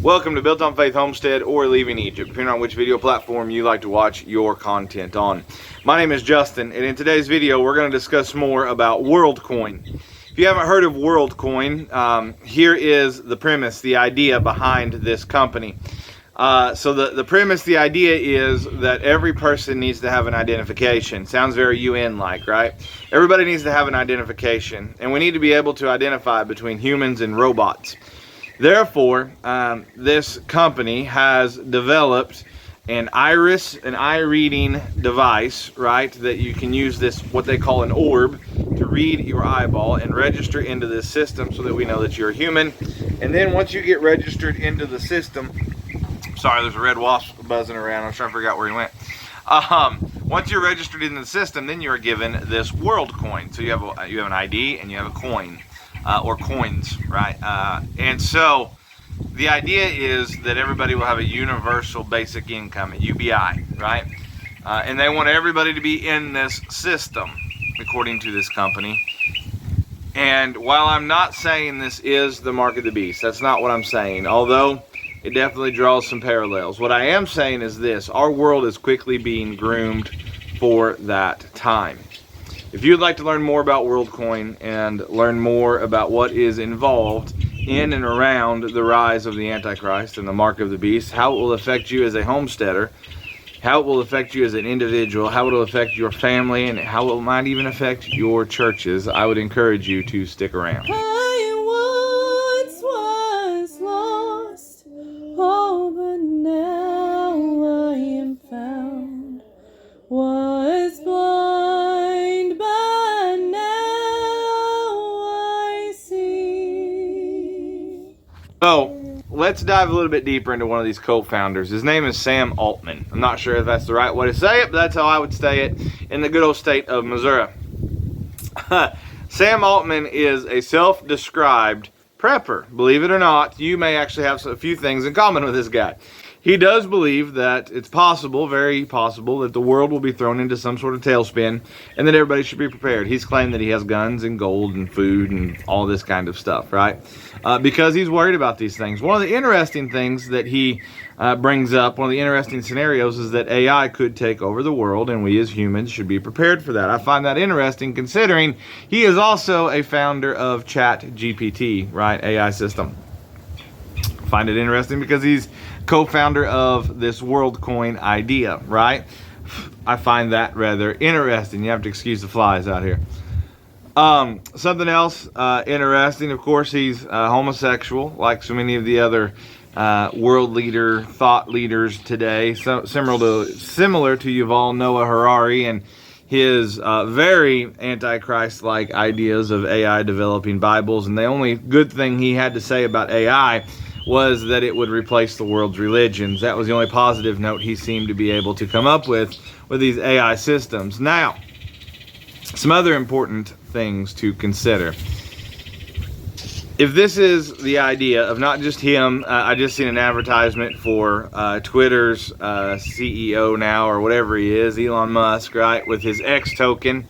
Welcome to Built on Faith Homestead or Leaving Egypt, depending on which video platform you like to watch your content on. My name is Justin, and in today's video we're going to discuss more about WorldCoin. If you haven't heard of WorldCoin, here is the premise, the idea behind this company. So the premise, the idea is that every person needs to have an identification. Sounds very UN-like, right? Everybody needs to have an identification, and we need to be able to identify between humans and robots. Therefore, this company has developed an iris, an eye-reading device, right, that you can use this, what they call an orb, to read your eyeball and register into this system so that we know that you're a human. And then once you get registered into the system, sorry, there's a red wasp buzzing around. I'm trying to figure out where he went. Once you're registered in the system, then you are given this WorldCoin. So you have an ID and you have a coin, or coins, right? And so the idea is that everybody will have a universal basic income, a UBI, right? And they want everybody to be in this system, according to this company. And while I'm not saying this is the mark of the beast, that's not what I'm saying, although it definitely draws some parallels. What I am saying is this: our world is quickly being groomed for that time. If you'd like to learn more about WorldCoin and learn more about what is involved in and around the rise of the Antichrist and the mark of the beast, how it will affect you as a homesteader, how it will affect you as an individual, how it will affect your family, and how it might even affect your churches, I would encourage you to stick around. I once was lost, oh, but now I am found. Was blind, but now I see. So, let's dive a little bit deeper into one of these co-founders. His name is Sam Altman. I'm not sure if that's the right way to say it, but that's how I would say it in the good old state of Missouri. Sam Altman is a self-described prepper. Believe it or not, you may actually have a few things in common with this guy. He does believe that it's possible, very possible, that the world will be thrown into some sort of tailspin and that everybody should be prepared. He's claimed that he has guns and gold and food and all this kind of stuff, right? Because he's worried about these things. One of the interesting things that he brings up, one of the interesting scenarios, is that AI could take over the world and we as humans should be prepared for that. I find that interesting considering he is also a founder of ChatGPT, right? AI system. Find it interesting because he's co-founder of this WorldCoin idea, right? I find that rather interesting. You have to excuse the flies out here. Something else interesting, of course, he's homosexual, like so many of the other world leader, thought leaders today. So similar to Yuval Noah Harari and his very antichrist-like ideas of AI developing Bibles. And the only good thing he had to say about AI was that it would replace the world's religions. That was the only positive note he seemed to be able to come up with these AI systems. Now, some other important things to consider. If this is the idea of not just him, I just seen an advertisement for Twitter's CEO now, or whatever he is, Elon Musk, right, with his X token.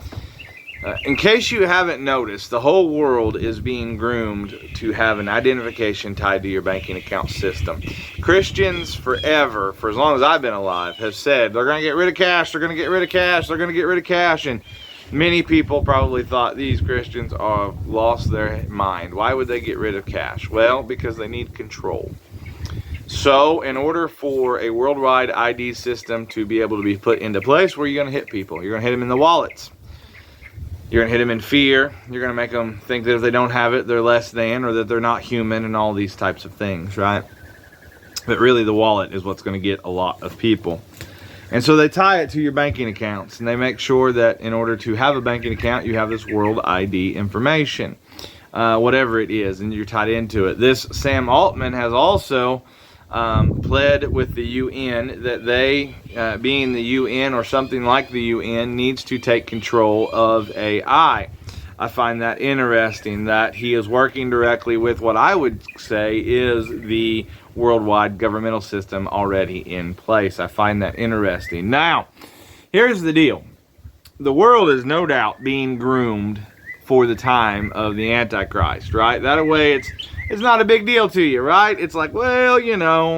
In case you haven't noticed, the whole world is being groomed to have an identification tied to your banking account system. Christians forever, for as long as I've been alive, have said they're going to get rid of cash, they're going to get rid of cash, they're going to get rid of cash. And many people probably thought these Christians have lost their mind. Why would they get rid of cash? Well, because they need control. So, in order for a worldwide ID system to be able to be put into place, where are you going to hit people? You're going to hit them in the wallets. You're going to hit them in fear. You're going to make them think that if they don't have it, they're less than, or that they're not human, and all these types of things, right? But really, the wallet is what's going to get a lot of people. And so they tie it to your banking accounts, and they make sure that in order to have a banking account, you have this world ID information, whatever it is, and you're tied into it. This Sam Altman has also pled with the UN that they, being the UN or something like the UN, needs to take control of AI. I find that interesting that he is working directly with what I would say is the worldwide governmental system already in place. I find that interesting. Now, here's the deal. The world is no doubt being groomed for the time of the Antichrist, right? That way it's not a big deal to you, right? It's like, well,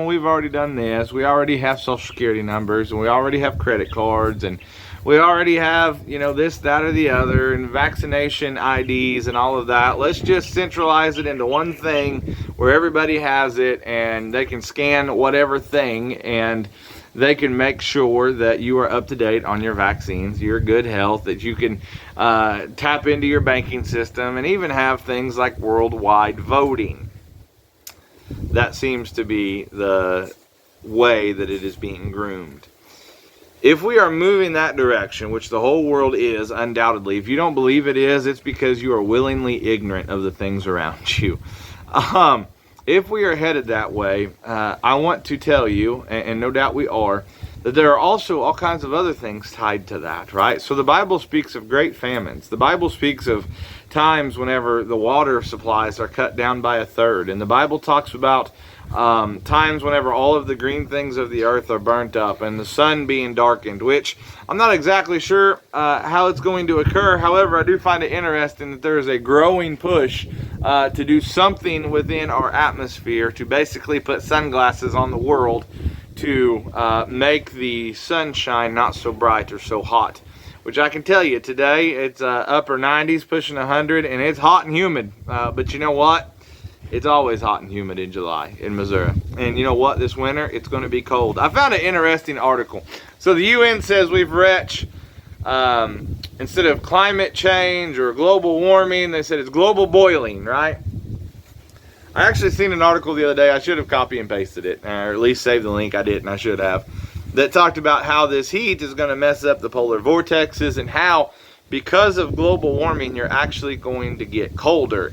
we've already done this. We already have social security numbers, and we already have credit cards, and we already have, this, that, or the other, and vaccination IDs and all of that. Let's just centralize it into one thing where everybody has it, and they can scan whatever thing, and they can make sure that you are up to date on your vaccines, your good health, that you can tap into your banking system, and even have things like worldwide voting. That seems to be the way that it is being groomed. If we are moving that direction, which the whole world is, undoubtedly, if you don't believe it is, it's because you are willingly ignorant of the things around you. If we are headed that way, I want to tell you, and no doubt we are, that there are also all kinds of other things tied to that, right? So the Bible speaks of great famines. The Bible speaks of times whenever the water supplies are cut down by a third. And the Bible talks about times whenever all of the green things of the earth are burnt up and the sun being darkened, which I'm not exactly sure how it's going to occur. However, I do find it interesting that there is a growing push to do something within our atmosphere to basically put sunglasses on the world to make the sunshine not so bright or so hot. Which I can tell you, today it's upper 90s, pushing 100, and it's hot and humid. But you know what? It's always hot and humid in July in Missouri. And you know what? This winter, it's going to be cold. I found an interesting article. So the UN says we've reached, instead of climate change or global warming, they said it's global boiling, right? I actually seen an article the other day. I should have copy and pasted it, or at least saved the link. I didn't. I should have. That talked about how this heat is going to mess up the polar vortexes, and how, because of global warming, you're actually going to get colder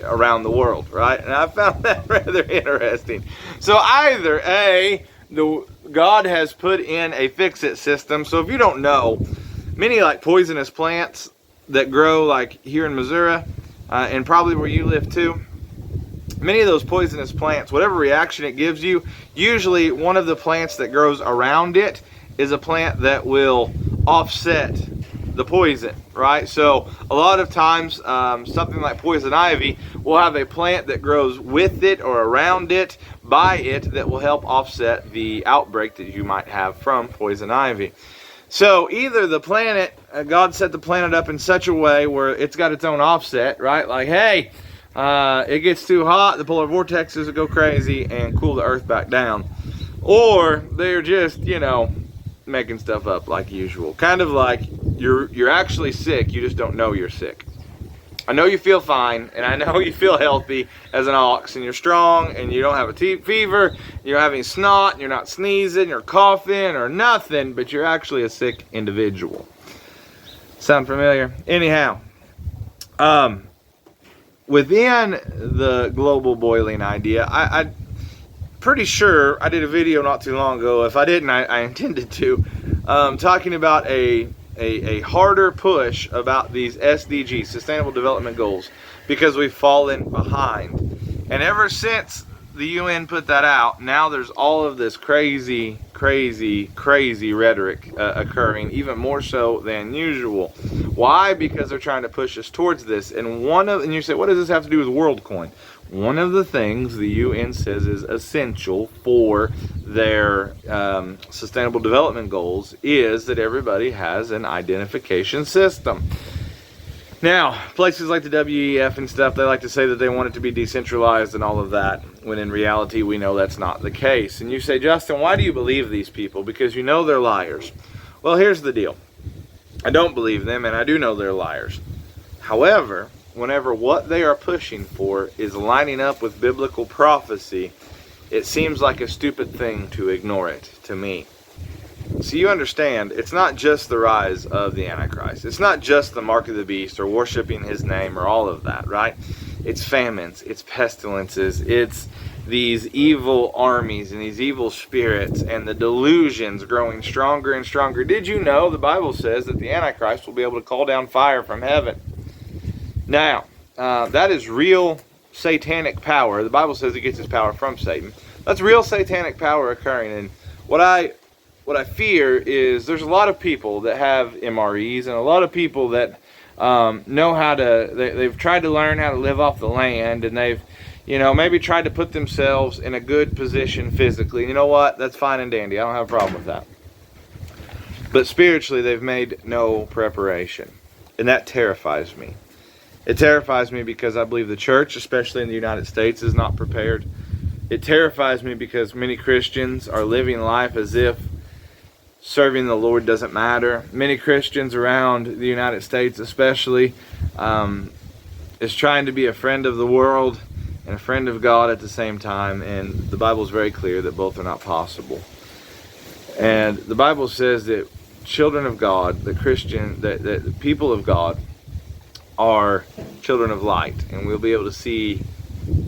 around the world, right? And I found that rather interesting. So either God has put in a fix-it system. So if you don't know, many like poisonous plants that grow like here in Missouri, and probably where you live too, many of those poisonous plants, whatever reaction it gives you, usually one of the plants that grows around it is a plant that will offset the poison, right? So a lot of times something like poison ivy will have a plant that grows with it or around it, by it, that will help offset the outbreak that you might have from poison ivy. So either the planet, God set the planet up in such a way where it's got its own offset, right? Like, hey, it gets too hot, the polar vortexes will go crazy and cool the earth back down. Or they're just, making stuff up like usual. Kind of like you're actually sick, you just don't know you're sick. I know you feel fine, and I know you feel healthy as an ox, and you're strong, and you don't have a fever, you're having snot, and you're not sneezing, you're coughing, or nothing, but you're actually a sick individual. Sound familiar? Anyhow, within the global boiling idea, I'm pretty sure I did a video not too long ago. If I didn't, I intended to, talking about a harder push about these SDGs, Sustainable Development Goals, because we've fallen behind. And ever since the UN put that out, now there's all of this crazy rhetoric occurring, even more so than usual. Why? Because they're trying to push us towards this. And you say, what does this have to do with WorldCoin? One of the things the UN says is essential for their Sustainable Development Goals is that everybody has an identification system. Now, places like the WEF and stuff, they like to say that they want it to be decentralized and all of that, when in reality we know that's not the case. And you say, Justin, why do you believe these people? Because you know they're liars. Well, here's the deal. I don't believe them, and I do know they're liars. However, whenever what they are pushing for is lining up with biblical prophecy, it seems like a stupid thing to ignore it, to me. So you understand, it's not just the rise of the Antichrist. It's not just the mark of the beast or worshiping his name or all of that, right? It's famines, it's pestilences, it's these evil armies and these evil spirits and the delusions growing stronger and stronger. Did you know the Bible says that the Antichrist will be able to call down fire from heaven? Now, that is real satanic power. The Bible says it gets its power from Satan. That's real satanic power occurring. And what I fear is there's a lot of people that have MREs and a lot of people that know how to, they've tried to learn how to live off the land, and they've, maybe tried to put themselves in a good position physically. You know what? That's fine and dandy. I don't have a problem with that. But spiritually, they've made no preparation. And that terrifies me. It terrifies me because I believe the church, especially in the United States, is not prepared. It terrifies me because many Christians are living life as if serving the Lord doesn't matter. Many Christians around the United States especially is trying to be a friend of the world and a friend of God at the same time, and the Bible is very clear that both are not possible. And the Bible says that children of God, that the people of God are children of light, and we'll be able to see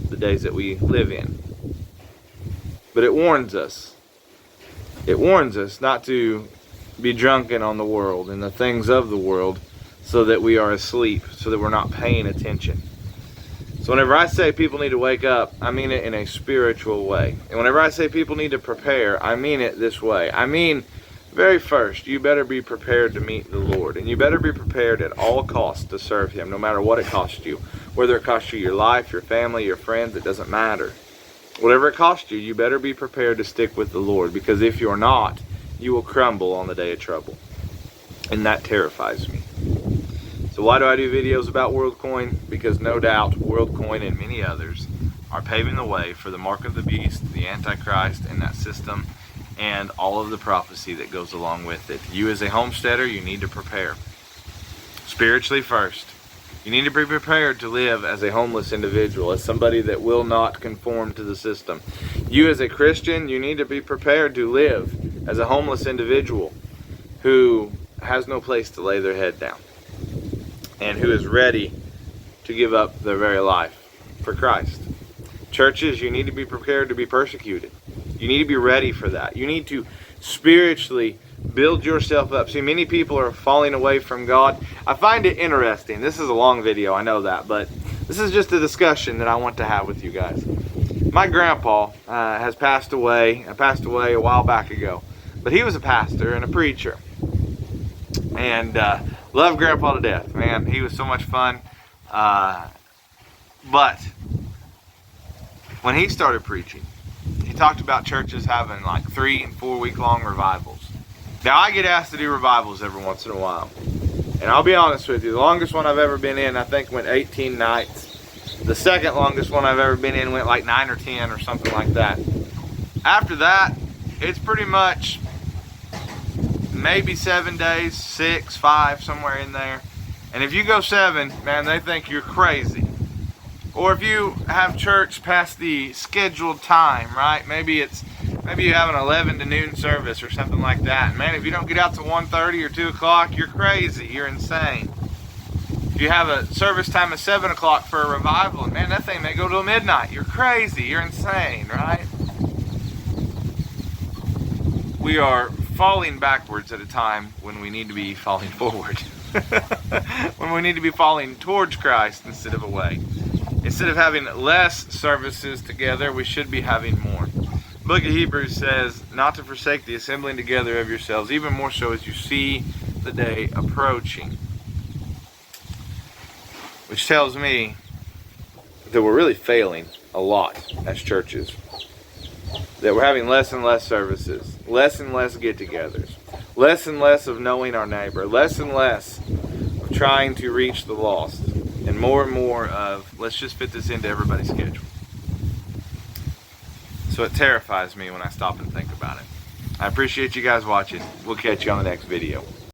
the days that we live in. But it warns us. It warns us not to be drunken on the world and the things of the world so that we are asleep, so that we're not paying attention. So whenever I say people need to wake up, I mean it in a spiritual way. And whenever I say people need to prepare, I mean it this way. I mean, very first, you better be prepared to meet the Lord. And you better be prepared at all costs to serve Him, no matter what it costs you. Whether it costs you your life, your family, your friends, it doesn't matter. Whatever it costs you, you better be prepared to stick with the Lord. Because if you're not, you will crumble on the day of trouble. And that terrifies me. So why do I do videos about WorldCoin? Because no doubt WorldCoin and many others are paving the way for the mark of the beast, the Antichrist, and that system, and all of the prophecy that goes along with it. You as a homesteader, you need to prepare. Spiritually first. You need to be prepared to live as a homeless individual, as somebody that will not conform to the system. You as a Christian, you need to be prepared to live as a homeless individual who has no place to lay their head down and who is ready to give up their very life for Christ. Churches, you need to be prepared to be persecuted. You need to be ready for that. You need to spiritually build yourself up. See, many people are falling away from God. I find it interesting. This is a long video, I know that, but this is just a discussion that I want to have with you guys. My grandpa has passed away. I passed away a while back ago, but he was a pastor and a preacher. And love Grandpa to death, man. He was so much fun. But when he started preaching, he talked about churches having like 3 and 4 week long revivals. Now I get asked to do revivals every once in a while. And I'll be honest with you, the longest one I've ever been in, I think went 18 nights. The second longest one I've ever been in went like 9 or 10 or something like that. After that, it's pretty much maybe 7 days, 6, 5, somewhere in there. And if you go 7, man, they think you're crazy. Or if you have church past the scheduled time, right? Maybe you have an 11 to noon service or something like that. And man, if you don't get out to 1:30 or 2 o'clock, you're crazy. You're insane. If you have a service time of 7 o'clock for a revival, and man, that thing may go till midnight. You're crazy. You're insane, right? We are falling backwards at a time when we need to be falling forward. When we need to be falling towards Christ instead of away. Instead of having less services together, we should be having more. The book of Hebrews says not to forsake the assembling together of yourselves, even more so as you see the day approaching. Which tells me that we're really failing a lot as churches. That we're having less and less services, less and less get-togethers, less and less of knowing our neighbor, less and less of trying to reach the lost, and more of let's just fit this into everybody's schedule. So it terrifies me when I stop and think about it. I appreciate you guys watching. We'll catch you on the next video.